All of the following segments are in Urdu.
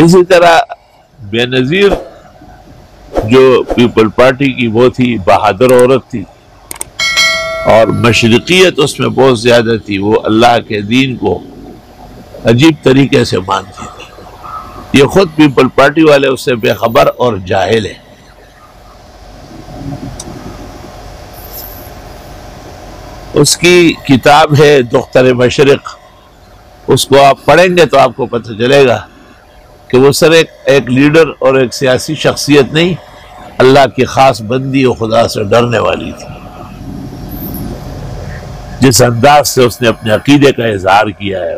اسی طرح بے نظیر جو پیپل پارٹی کی وہ تھی، بہادر عورت تھی اور مشرقیت اس میں بہت زیادہ تھی، وہ اللہ کے دین کو عجیب طریقے سے مانتی تھی۔ یہ خود پیپل پارٹی والے اس سے بے خبر اور جاہل ہیں۔ اس کی کتاب ہے دختر مشرق، اس کو آپ پڑھیں گے تو آپ کو پتہ چلے گا کہ وہ صرف ایک لیڈر اور ایک سیاسی شخصیت نہیں، اللہ کی خاص بندی و خدا سے ڈرنے والی تھی۔ جس انداز سے اس نے اپنے عقیدے کا اظہار کیا ہے،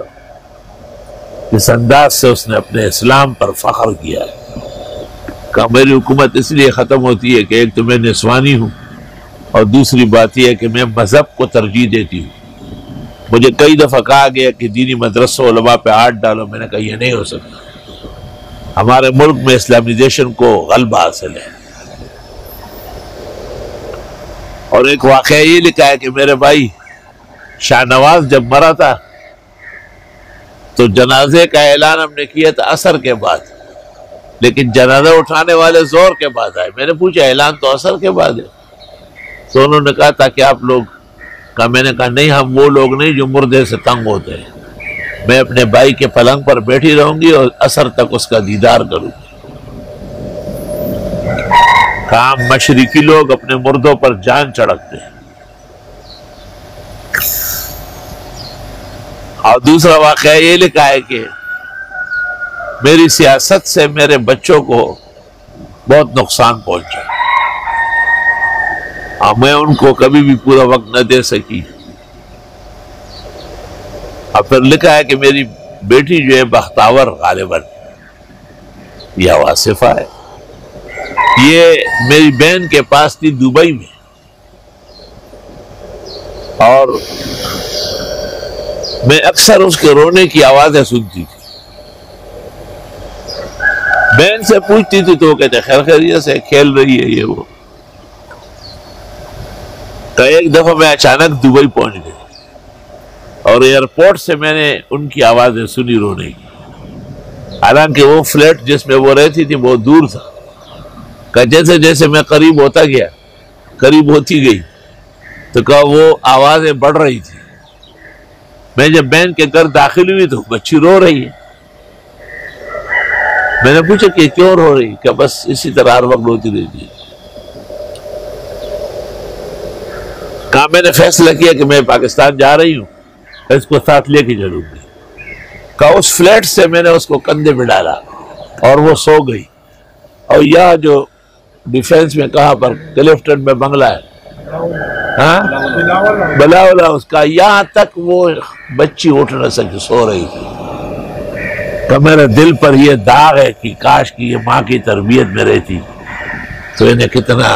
جس انداز سے اس نے اپنے اسلام پر فخر کیا ہے، کہ میری حکومت اس لیے ختم ہوتی ہے کہ ایک تو میں نسوانی ہوں اور دوسری بات یہ ہے کہ میں مذہب کو ترجیح دیتی ہوں۔ مجھے کئی دفعہ کہا گیا کہ دینی مدرسوں علماء پہ ہاتھ ڈالو، میں نے کہا یہ نہیں ہو سکتا، ہمارے ملک میں اسلامائزیشن کو غلبہ حاصل ہے۔ اور ایک واقعہ یہ لکھا ہے کہ میرے بھائی شاہ نواز جب مرا تھا تو جنازے کا اعلان ہم نے کیا تھا عصر کے بعد، لیکن جنازہ اٹھانے والے زور کے بعد آئے۔ میں نے پوچھا اعلان تو عصر کے بعد ہے، تو انہوں نے کہا تھا کہ آپ لوگ کا، میں نے کہا نہیں، ہم وہ لوگ نہیں جو مردے سے تنگ ہوتے ہیں، میں اپنے بھائی کے پلنگ پر بیٹھی رہوں گی اور عصر تک اس کا دیدار کروں گی۔ کام مشرقی لوگ اپنے مردوں پر جان چڑھتے ہیں۔ اور دوسرا واقعہ یہ لکھا ہے کہ میری سیاست سے میرے بچوں کو بہت نقصان پہنچا، اور میں ان کو کبھی بھی پورا وقت نہ دے سکی۔ اور پھر لکھا ہے کہ میری بیٹی جو ہے بختاور غالباً یا واصفہ ہے، یہ میری بہن کے پاس تھی دبئی میں، اور میں اکثر اس کے رونے کی آوازیں سنتی تھی۔ بہن سے پوچھتی تھی تو وہ کہتے خیر خیریت سے کھیل رہی ہے یہ وہ۔ تو ایک دفعہ میں اچانک دبئی پہنچ گئی اور ایئرپورٹ سے میں نے ان کی آوازیں سنی رونے کی، حالانکہ وہ فلیٹ جس میں وہ رہتی تھی بہت دور تھا۔ کہ جیسے جیسے میں قریب ہوتا گیا، قریب ہوتی گئی، تو کہا وہ آوازیں بڑھ رہی تھی۔ میں جب بہن کے گھر داخل ہوئی تو بچی رو رہی ہے۔ میں نے پوچھا کہ کیوں رو رہی؟ کہ بس اسی طرح ہر وقت روتی رہتی ہے۔ کہا میں نے فیصلہ کیا کہ میں پاکستان جا رہی ہوں، اس کو ساتھ لے کے چلوں گی۔ کہا اس فلیٹ سے میں نے اس کو کندھے پہ ڈالا اور وہ سو گئی۔ اور یہاں جو ڈیفینس میں کہاں پر کلفٹن میں بنگلہ ہے، ہاں بلاولا، اس کا یہاں تک وہ بچی اٹھ نہ سکی، سو رہی تھی۔ کہ میرے دل پر یہ داغ ہے کہ کاش کی یہ ماں کی تربیت میں رہتی تو انہیں کتنا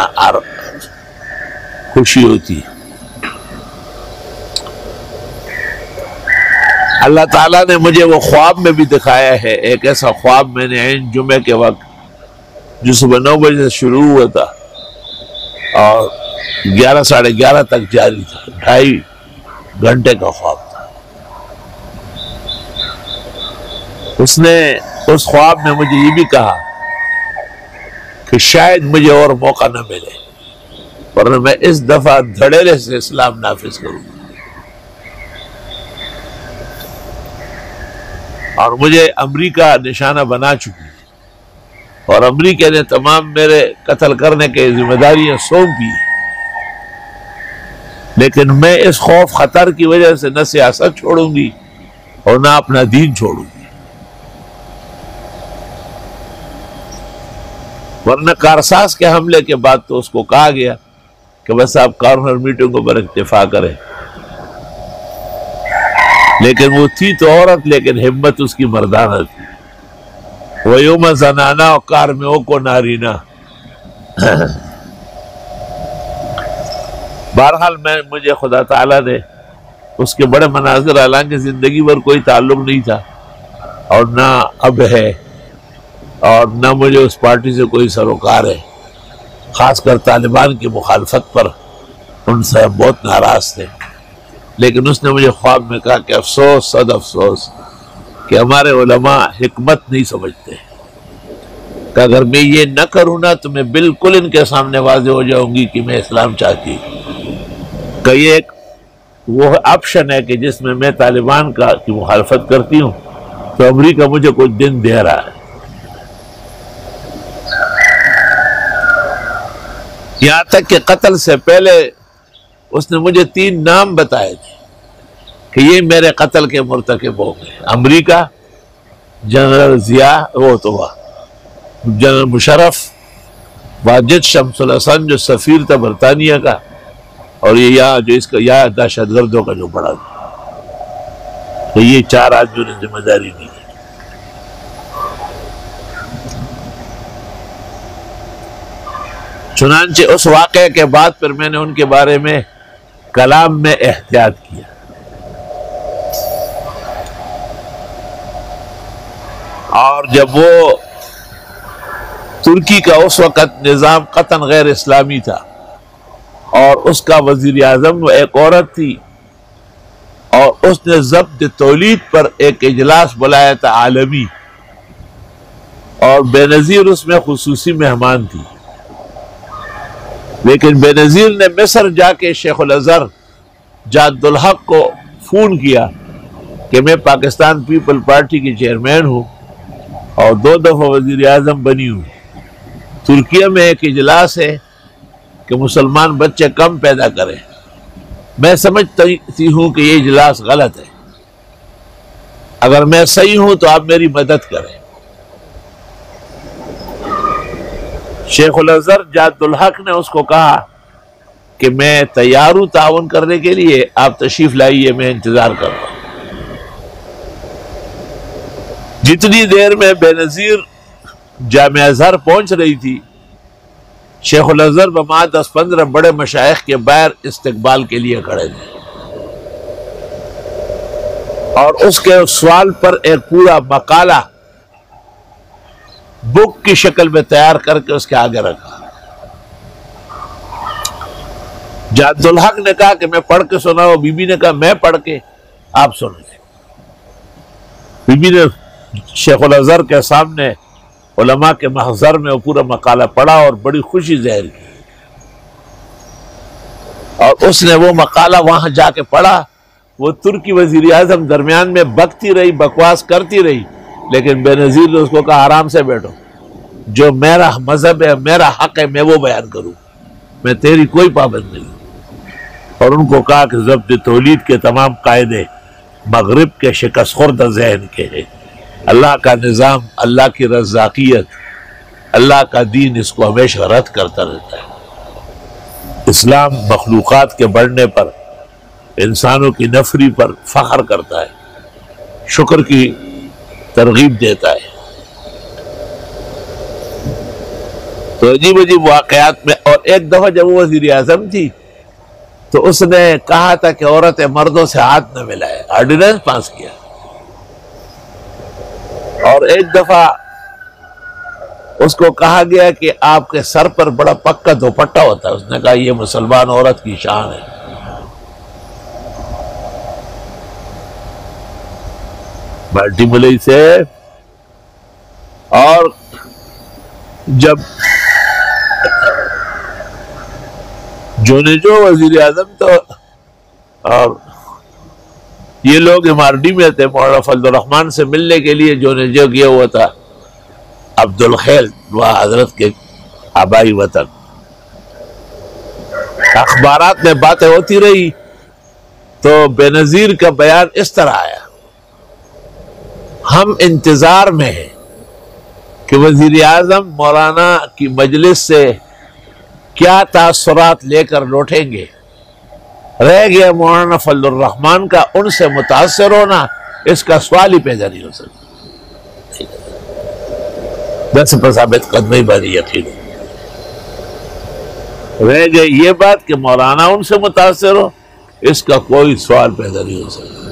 خوشی ہوتی۔ اللہ تعالیٰ نے مجھے وہ خواب میں بھی دکھایا ہے۔ ایک ایسا خواب میں نے عین جمعے کے وقت جو صبح 9 بجے سے شروع ہوا تھا اور 11 ساڑھے 11 تک جاری تھا، 2.5 گھنٹے کا خواب تھا۔ اس نے اس خواب میں مجھے یہ بھی کہا کہ شاید مجھے اور موقع نہ ملے، ورنہ میں اس دفعہ دھڑیلے سے اسلام نافذ کروں گا۔ اور مجھے امریکہ نشانہ بنا چکی ہے، اور امریکہ نے تمام میرے قتل کرنے کے ذمہ داریاں سونپی ہیں، لیکن میں اس خوف خطر کی وجہ سے نہ سیاست چھوڑوں گی اور نہ اپنا دین چھوڑوں گی۔ ورنہ کارساز کے حملے کے بعد تو اس کو کہا گیا کہ بس آپ کارنر میٹنگوں پر اکتفا کریں، لیکن وہ تھی تو عورت، لیکن ہمت اس کی مردانہ تھی۔ وَيُومَ زَنَانَا وَقَارْمِعُ کو نارینا۔ بہرحال مجھے خدا تعالیٰ نے اس کے بڑے مناظر، حالانکہ زندگی بھر کوئی تعلق نہیں تھا اور نہ اب ہے، اور نہ مجھے اس پارٹی سے کوئی سروکار ہے، خاص کر طالبان کی مخالفت پر ان سے بہت ناراض تھے، لیکن اس نے مجھے خواب میں کہا کہ افسوس، صد افسوس کہ ہمارے علماء حکمت نہیں سمجھتے۔ کہ اگر میں یہ نہ کروں نا تو میں بالکل ان کے سامنے واضح ہو جاؤں گی کہ میں اسلام چاہتی ہوں، کہ یہ ایک وہ آپشن ہے کہ جس میں میں طالبان کی مخالفت کرتی ہوں تو امریکہ مجھے کچھ دن دے رہا ہے۔ یہاں تک کہ قتل سے پہلے اس نے مجھے 3 نام بتائے تھے کہ یہ میرے قتل کے مرتکب ہو گئے: امریکہ، جنرل ضیاء، جنرل مشرف، واجد شمس الحسن جو سفیر تھا برطانیہ کا، اور یہ یہاں جو اس کا یہاں دہشت گردوں کا جو بڑا تھا، تو یہ 4 آدمیوں نے ذمہ داری دی۔ چنانچہ اس واقعے کے بعد پھر میں نے ان کے بارے میں کلام میں احتیاط کیا۔ اور جب وہ ترکی کا اس وقت نظام قطعاً غیر اسلامی تھا اور اس کا وزیر اعظم ایک عورت تھی، اور اس نے ضبط تولید پر ایک اجلاس بلایا تھا عالمی، اور بے نظیر اس میں خصوصی مہمان تھی، لیکن بے نظیر نے مصر جا کے شیخ الازہر جاد الحق کو فون کیا کہ میں پاکستان پیپل پارٹی کی چیئرمین ہوں اور 2 دفعہ وزیر اعظم بنی ہوں، ترکیہ میں ایک اجلاس ہے کہ مسلمان بچے کم پیدا کریں، میں سمجھتی ہوں کہ یہ اجلاس غلط ہے، اگر میں صحیح ہوں تو آپ میری مدد کریں۔ شیخ الازہر جاد الحق نے اس کو کہا کہ میں تیار ہوں تعاون کرنے کے لیے، آپ تشریف لائیے، میں انتظار کر رہا ہوں۔ جتنی دیر میں بے نظیر جامعہ ازہر پہنچ رہی تھی، شیخ الازہر بما 10-15 بڑے مشائخ کے باہر استقبال کے لیے کھڑے تھے، اور اس کے سوال پر ایک پورا مقالہ بک کی شکل میں تیار کر کے اس کے آگے رکھا۔ جاد الحق نے کہا کہ میں پڑھ کے سناؤں، بی بی نے کہا میں پڑھ کے، آپ سنیں۔ بی بی نے شیخ الازہر کے سامنے علماء کے محضر میں وہ پورا مقالہ پڑھا اور بڑی خوشی ظاہر کی، اور اس نے وہ مقالہ وہاں جا کے پڑھا۔ وہ ترکی وزیر اعظم درمیان میں بکتی رہی، بکواس کرتی رہی، لیکن بے نظیر نے اس کو کہا آرام سے بیٹھو، جو میرا مذہب ہے، میرا حق ہے، میں وہ بیان کروں، میں تیری کوئی پابند نہیں۔ اور ان کو کہا کہ ضبط تولید کے تمام قاعدے مغرب کے شکست خوردہ ذہن کے ہیں، اللہ کا نظام، اللہ کی رزاقیت، اللہ کا دین اس کو ہمیشہ رد کرتا رہتا ہے۔ اسلام مخلوقات کے بڑھنے پر، انسانوں کی نفری پر فخر کرتا ہے، شکر کی ترغیب دیتا ہے۔ تو عجیب عجیب واقعات میں، اور ایک دفعہ جب وہ وزیر اعظم تھی تو اس نے کہا تھا کہ عورتیں مردوں سے ہاتھ نہ ملائے، آرڈیننس پاس کیا۔ اور ایک دفعہ اس کو کہا گیا کہ آپ کے سر پر بڑا پکا دوپٹہ ہوتا ہے، اس نے کہا یہ مسلمان عورت کی شان ہے۔ بالٹی ملئی سے، اور جب جو وزیر اعظم تو اور یہ لوگ MRD میں تھے، مولانا فضل الرحمان سے ملنے کے لیے جو گیا ہوا تھا عبد الخیل، وہ حضرت کے آبائی وطن۔ اخبارات میں باتیں ہوتی رہی تو بے نظیر کا بیان اس طرح آیا، ہم انتظار میں ہیں کہ وزیر اعظم مولانا کی مجلس سے کیا تاثرات لے کر لوٹیں گے، رہ گیا مولانا فضل الرحمان کا ان سے متاثر ہونا، اس کا سوال ہی پیدا نہیں ہو سکتا۔ دس پر ثابت قدمی باری یقین رہ گئی یہ بات کہ مولانا ان سے متاثر ہو، اس کا کوئی سوال پیدا نہیں ہو سکتا۔